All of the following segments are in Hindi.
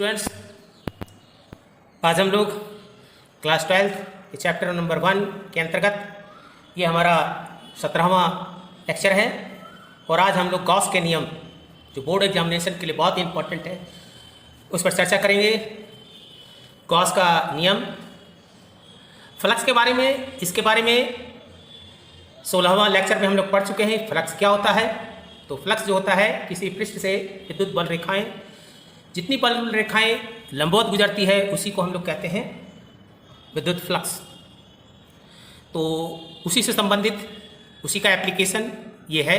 स्टूडेंट्स, आज हम लोग क्लास 12 चैप्टर नंबर 1 के अंतर्गत ये हमारा 17वां लेक्चर है और आज हम लोग गॉस के नियम जो बोर्ड एग्जामिनेशन के लिए बहुत ही इम्पोर्टेंट है उस पर चर्चा करेंगे। गॉस का नियम, फ्लक्स के बारे में, इसके बारे में 16वां लेक्चर में हम लोग पढ़ चुके हैं। फ्लक्स क्या होता है? तो फ्लक्स जो होता है किसी पृष्ठ से विद्युत बल रेखाएं, जितनी बल रेखाएं लंबवत गुजरती है उसी को हम लोग कहते हैं विद्युत फ्लक्स। तो उसी से संबंधित उसी का एप्लीकेशन ये है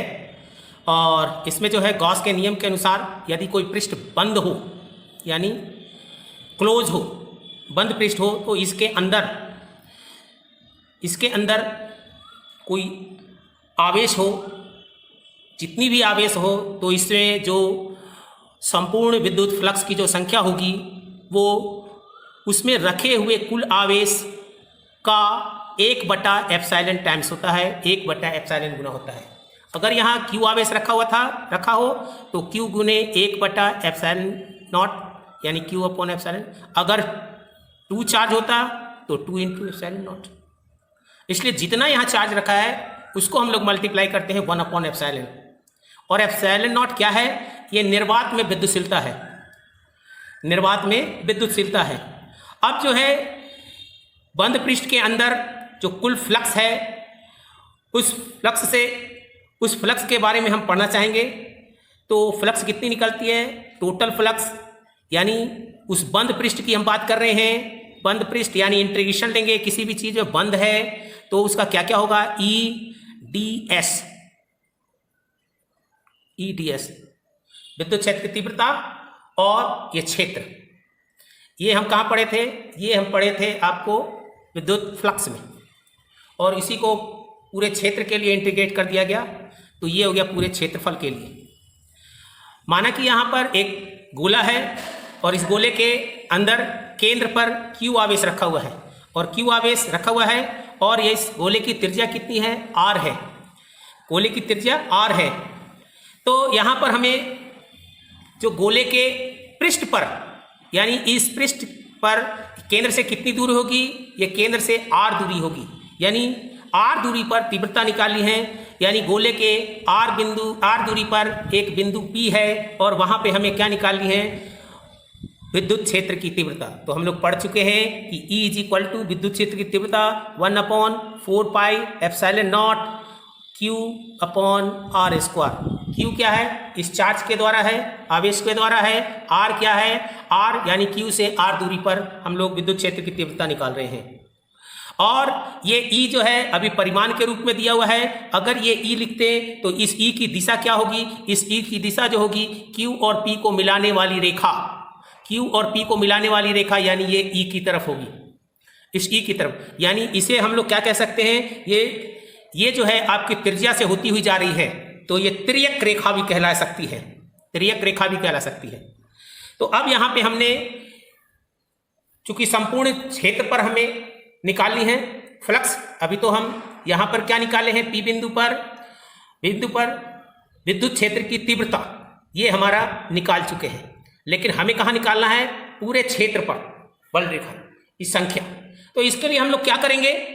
और इसमें जो है गॉस के नियम के अनुसार यदि कोई पृष्ठ बंद हो यानी क्लोज हो, बंद पृष्ठ हो, तो इसके अंदर कोई आवेश हो, जितनी भी आवेश हो, तो इसमें जो संपूर्ण विद्युत फ्लक्स की जो संख्या होगी वो उसमें रखे हुए कुल आवेश का 1/ε टाइम्स होता है, 1/ε गुना होता है। अगर यहाँ Q आवेश रखा हो तो Q गुने 1/ε0 यानी Q/ε। अगर 2 चार्ज होता तो 2 × ε0। इसलिए जितना यहाँ चार्ज रखा है उसको हम लोग मल्टीप्लाई करते हैं 1/ε। और ε0 क्या है? ये निर्वात में विद्युतशीलता है, निर्वात में विद्युतशीलता है। अब जो है बंद पृष्ठ के अंदर जो कुल फ्लक्स है उस फ्लक्स के बारे में हम पढ़ना चाहेंगे। तो फ्लक्स कितनी निकलती है? टोटल फ्लक्स यानी उस बंद पृष्ठ की हम बात कर रहे हैं। बंद पृष्ठ यानी इंटीग्रेशन लेंगे, किसी भी चीज में बंद है तो उसका क्या क्या होगा? EDS विद्युत क्षेत्र की तीव्रता और ये क्षेत्र, ये हम कहाँ पढ़े थे? ये हम पढ़े थे आपको विद्युत फ्लक्स में, और इसी को पूरे क्षेत्र के लिए इंटीग्रेट कर दिया गया। तो ये हो गया पूरे क्षेत्रफल के लिए। माना कि यहाँ पर एक गोला है और इस गोले के अंदर केंद्र पर Q आवेश रखा हुआ है और Q आवेश रखा हुआ है और ये इस गोले की त्रिज्या कितनी है? R है। गोले की त्रिज्या R है। तो यहाँ पर हमें जो गोले के पृष्ठ पर यानी इस पृष्ठ पर केंद्र से कितनी दूरी होगी? ये केंद्र से R दूरी होगी, यानी R दूरी पर तीव्रता निकाली है। यानी गोले के R दूरी पर एक बिंदु P है और वहाँ पे हमें क्या निकालनी है? विद्युत क्षेत्र की तीव्रता। तो हम लोग पढ़ चुके हैं कि E विद्युत क्षेत्र की तीव्रता 1/4πε0 Q/r²। Q क्या है? इस चार्ज के द्वारा है, आवेश के द्वारा है। R क्या है? R यानी Q से R दूरी पर हम लोग विद्युत क्षेत्र की तीव्रता निकाल रहे हैं। और ये E जो है अभी परिमाण के रूप में दिया हुआ है। अगर ये E लिखते तो इस E की दिशा क्या होगी? इस E की दिशा जो होगी Q और P को मिलाने वाली रेखा, Q और P को मिलाने वाली रेखा यानी ये E की तरफ होगी, इस E की तरफ। यानी इसे हम लोग क्या कह सकते हैं? ये जो है आपकी त्रिज्या से होती हुई जा रही है, तो ये तिर्यक रेखा भी कहला सकती है, तिर्यक रेखा भी कहला सकती है। तो अब यहाँ पे हमने चूंकि संपूर्ण क्षेत्र पर हमें निकालनी है फ्लक्स, अभी तो हम यहाँ पर क्या निकाले हैं? P बिंदु पर विद्युत क्षेत्र की तीव्रता ये हमारा निकाल चुके हैं, लेकिन हमें कहाँ निकालना है? पूरे क्षेत्र पर बल रेखा की संख्या। तो इसके लिए हम लोग क्या करेंगे?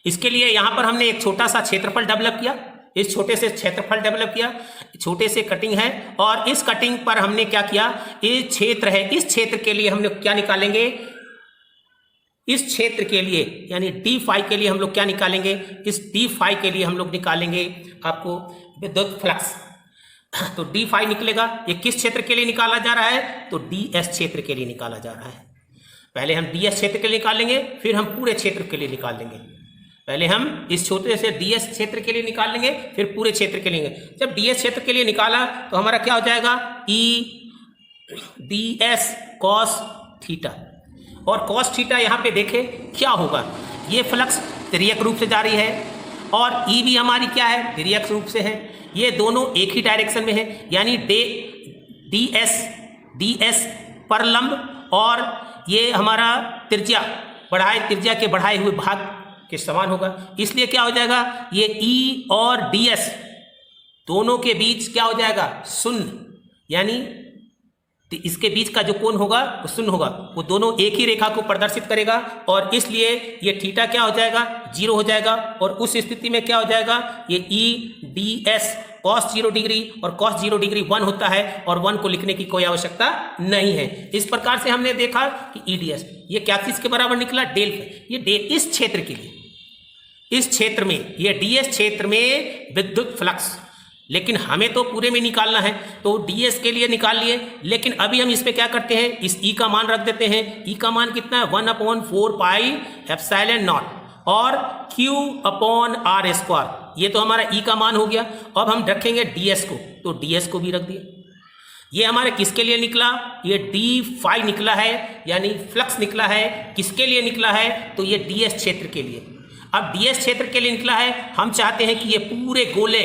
इसके लिए यहाँ पर हमने एक छोटा सा क्षेत्रफल डेवलप किया। इस छोटे से क्षेत्रफल डेवलप किया, छोटे से कटिंग है और इस कटिंग पर हमने क्या किया? ये क्षेत्र है, इस क्षेत्र के लिए हम लोग क्या निकालेंगे? इस क्षेत्र के लिए यानी d∅ के लिए हम लोग क्या निकालेंगे? इस d∅ के लिए हम लोग निकालेंगे आपको विद्युत फ्लक्स। तो d∅ निकलेगा। ये किस क्षेत्र के लिए निकाला जा रहा है? तो ds क्षेत्र के लिए निकाला जा रहा है। पहले हम ds क्षेत्र के लिए निकालेंगे, फिर हम पूरे क्षेत्र के लिए निकाल लेंगे। पहले हम इस छोटे से ds क्षेत्र के लिए निकाल लेंगे, फिर पूरे क्षेत्र के लिए। जब ds क्षेत्र के लिए निकाला तो हमारा क्या हो जाएगा? EdS cos θ। और cos θ यहाँ पे देखें क्या होगा? ये फ्लक्स तिर्यक रूप से जा रही है और E भी हमारी क्या है? तिर्यक रूप से है। ये दोनों एक ही डायरेक्शन में है, यानी ds पर लंब और ये हमारा त्रिज्या के बढ़ाए हुए भाग के समान होगा। इसलिए क्या हो जाएगा? ये E और ds दोनों के बीच क्या हो जाएगा? शून्य, यानी तो इसके बीच का जो कोण होगा वो शून्य होगा, वो दोनों एक ही रेखा को प्रदर्शित करेगा और इसलिए ये थीटा क्या हो जाएगा, 0 हो जाएगा। और उस स्थिति में क्या हो जाएगा, ये E D S cos 0 degree और cos 0 डिग्री 1 होता है और 1 को लिखने की कोई आवश्यकता नहीं है। इस प्रकार से हमने देखा कि ई डी एस ये क्या चीज के बराबर निकला, डेल। ये डेल इस क्षेत्र के लिए, इस क्षेत्र में, ये डीएस क्षेत्र में विद्युत फ्लक्स, लेकिन हमें तो पूरे में निकालना है तो डीएस के लिए निकाल लिए। लेकिन अभी हम इस पे क्या करते हैं, इस ई का मान रख देते हैं। ई का मान कितना है, 1/4 पाई एप्सिलॉन नॉट और क्यू अपॉन आर स्क्वायर, ये तो हमारा ई का मान हो गया। अब हम रखेंगे डीएस को, तो डीएस को भी रख दिया। ये हमारे किसके लिए निकला, ये डी फाई निकला है, यानी फ्लक्स निकला है। किसके लिए निकला है, तो ये डीएस क्षेत्र के लिए। अब डीएस क्षेत्र के लिए निकला है, हम चाहते हैं कि ये पूरे गोले,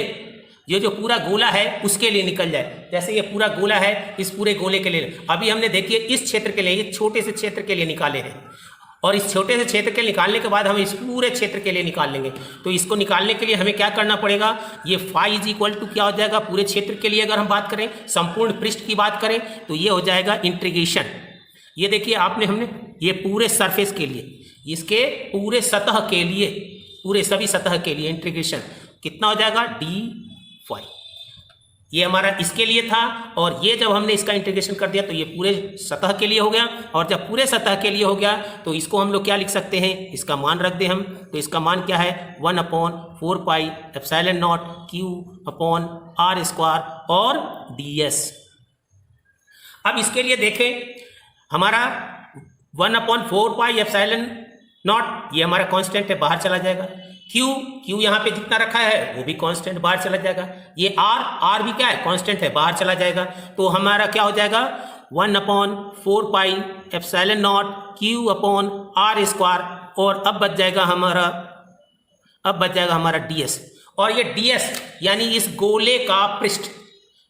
ये जो पूरा गोला है उसके लिए निकल जाए। जैसे ये पूरा गोला है, इस पूरे गोले के लिए अभी हमने देखिए इस क्षेत्र के लिए, ये छोटे से क्षेत्र के लिए निकाले हैं और इस छोटे से क्षेत्र के निकालने के बाद हम इस पूरे क्षेत्र के लिए निकाल लेंगे। तो इसको निकालने के लिए हमें क्या करना पड़ेगा, ये फाई इज इक्वल टू क्या हो जाएगा, पूरे क्षेत्र के लिए अगर हम बात करें, संपूर्ण पृष्ठ की बात करें तो ये हो जाएगा इंटीग्रेशन। ये देखिए हमने ये पूरे सरफेस के लिए, इसके पूरे सतह के लिए, पूरे सभी सतह के लिए इंटीग्रेशन कितना हो जाएगा, डी फाई। ये हमारा इसके लिए था और ये जब हमने इसका इंटीग्रेशन कर दिया तो ये पूरे सतह के लिए हो गया। और जब पूरे सतह के लिए हो गया तो इसको हम लोग क्या लिख सकते हैं, इसका मान रख दें हम, तो इसका मान क्या है, 1/4 pi epsilon not Q upon are square और ds। अब इसके लिए देखें, हमारा 1/4 पाई एप्सिलॉन नॉट ये हमारा कांस्टेंट है, बाहर चला जाएगा। क्यू यहाँ पे जितना रखा है वो भी कांस्टेंट, बाहर चला जाएगा। ये आर भी क्या है, कांस्टेंट है, बाहर चला जाएगा। तो हमारा क्या हो जाएगा, 1/4 pi epsilon not Q upon are square और अब बच जाएगा हमारा डीएस। और ये डीएस यानी इस गोले का पृष्ठ,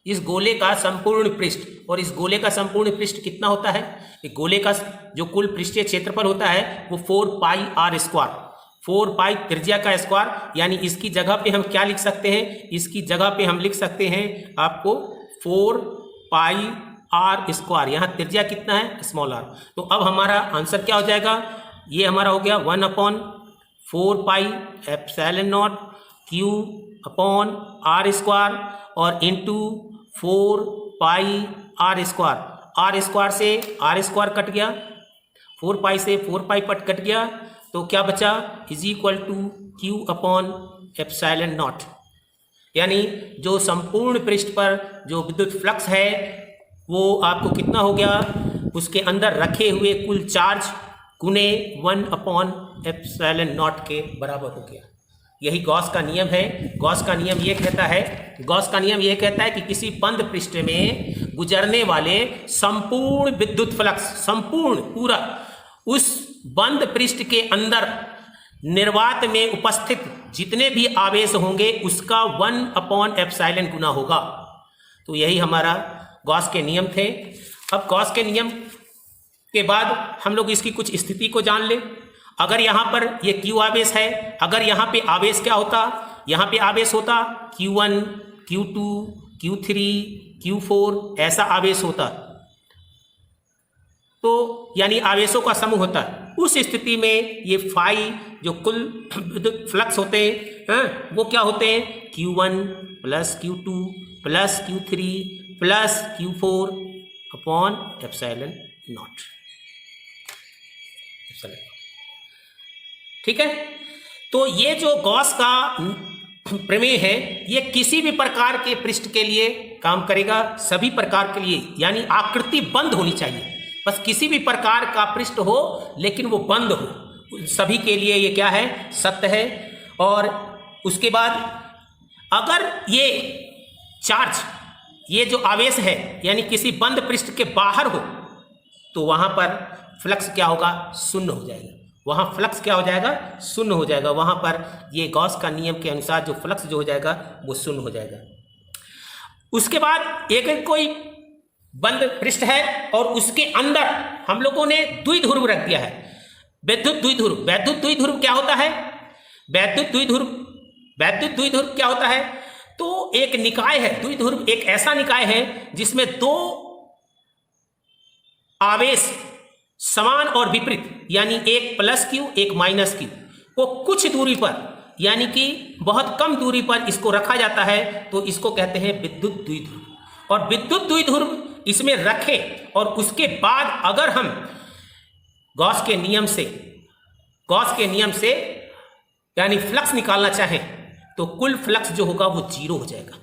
इस गोले का संपूर्ण पृष्ठ, और इस गोले का संपूर्ण पृष्ठ कितना होता है, इस गोले का जो कुल पृष्ठीय क्षेत्रफल होता है वो 4 पाई आर स्क्वायर, 4 पाई त्रिज्या का स्क्वायर। यानी इसकी जगह पे हम क्या लिख सकते हैं, इसकी जगह पे हम लिख सकते हैं आपको 4 पाई आर स्क्वायर। यहाँ त्रिज्या कितना है, स्मॉल आर। तो अब हमारा आंसर क्या हो जाएगा, ये हमारा हो गया 1/4 pi epsilon not Q upon are square और into 4 pi r square. R square से आर स्क्वायर कट गया, 4 पाई से 4 पाई कट गया, तो क्या बचा, is equal to Q upon epsilon nought. यानी जो संपूर्ण पृष्ठ पर जो विद्युत फ्लक्स है वो आपको कितना हो गया, उसके अंदर रखे हुए कुल चार्ज गुने 1/एप्सिलॉन नॉट के बराबर हो गया। यही गॉस का नियम है। गॉस का नियम ये कहता है कि किसी बंद पृष्ठ में गुजरने वाले संपूर्ण विद्युत फ्लक्स, संपूर्ण पूरा, उस बंद पृष्ठ के अंदर निर्वात में उपस्थित जितने भी आवेश होंगे उसका 1/एप्सिलॉन गुना होगा। तो यही हमारा गॉस के नियम थे। अब गॉस के नियम के बाद हम लोग इसकी कुछ स्थिति को जान लें। अगर यहाँ पर ये Q आवेश है, अगर यहाँ पे आवेश क्या होता, यहाँ पे आवेश होता Q1, Q2, Q3, Q4 ऐसा आवेश होता, तो यानी आवेशों का समूह होता है। उस स्थिति में ये फाई जो कुल विद्युत फ्लक्स होते हैं वो क्या होते हैं, Q1 plus Q2 plus Q3 plus Q4 upon epsilon not. ठीक है। तो ये जो गॉस का प्रमेय है ये किसी भी प्रकार के पृष्ठ के लिए काम करेगा, सभी प्रकार के लिए, यानी आकृति बंद होनी चाहिए, बस किसी भी प्रकार का पृष्ठ हो लेकिन वो बंद हो, सभी के लिए ये क्या है, सत्य है। और उसके बाद अगर ये चार्ज, ये जो आवेश है यानी किसी बंद पृष्ठ के बाहर हो तो वहां पर फ्लक्स क्या होगा, शून्य हो जाएगा। वहां फ्लक्स क्या हो जाएगा, शून्य हो जाएगा। वहां पर ये गॉस का नियम के अनुसार जो फ्लक्स जो हो जाएगा वो शून्य हो जाएगा। उसके बाद एक कोई बंद पृष्ठ है और उसके अंदर हम लोगों ने द्विध्रुव रख दिया है, वैद्युत द्विध्रुव। वैद्युत द्विध्रुव क्या होता है, वैद्युत द्विध्रुव क्या होता है, तो एक निकाय है, द्विध्रुव एक ऐसा निकाय है जिसमें दो आवेश समान और विपरीत यानी एक प्लस क्यू एक माइनस क्यू को कुछ दूरी पर यानी कि बहुत कम दूरी पर इसको रखा जाता है तो इसको कहते हैं विद्युत द्विध्रुव। और विद्युत द्विध्रुव इसमें रखें और उसके बाद अगर हम गॉस के नियम से यानी फ्लक्स निकालना चाहें तो कुल फ्लक्स जो होगा वो जीरो हो जाएगा।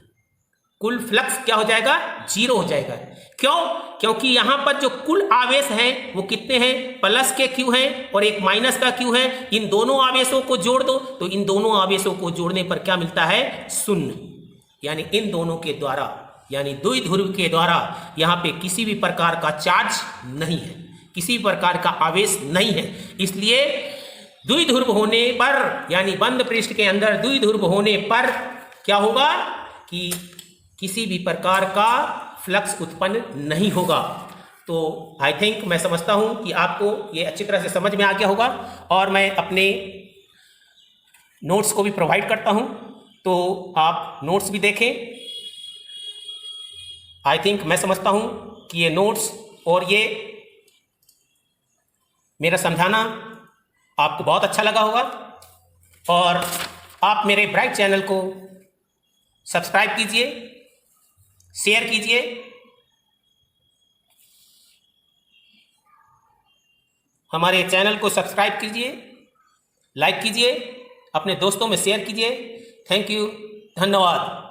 कुल फ्लक्स क्या हो जाएगा? जीरो हो जाएगा। क्यों? क्योंकि यहां पर जो कुल आवेश हैं वो कितने हैं? प्लस के क्यू हैं और एक माइनस का क्यू है। इन दोनों आवेशों को जोड़ दो तो इन दोनों आवेशों को जोड़ने पर क्या मिलता है? शून्य। यानी इन दोनों के द्वारा यानी द्विध्रुव के द्वारा यहां पे किसी भी प्रकार का चार्ज नहीं है, किसी प्रकार का आवेश नहीं है। इसलिए द्विध्रुव होने पर यानी बंद पृष्ठ के अंदर द्विध्रुव होने पर क्या होगा कि किसी भी प्रकार का फ्लक्स उत्पन्न नहीं होगा। तो आई थिंक मैं समझता हूं कि आपको ये अच्छी तरह से समझ में आ गया होगा और मैं अपने नोट्स को भी प्रोवाइड करता हूं तो आप नोट्स भी देखें। आई थिंक मैं समझता हूं कि ये नोट्स और ये मेरा समझाना आपको बहुत अच्छा लगा होगा और आप मेरे ब्राइट चैनल को सब्सक्राइब कीजिए, शेयर कीजिए। हमारे चैनल को सब्सक्राइब कीजिए, लाइक कीजिए, अपने दोस्तों में शेयर कीजिए। थैंक यू, धन्यवाद।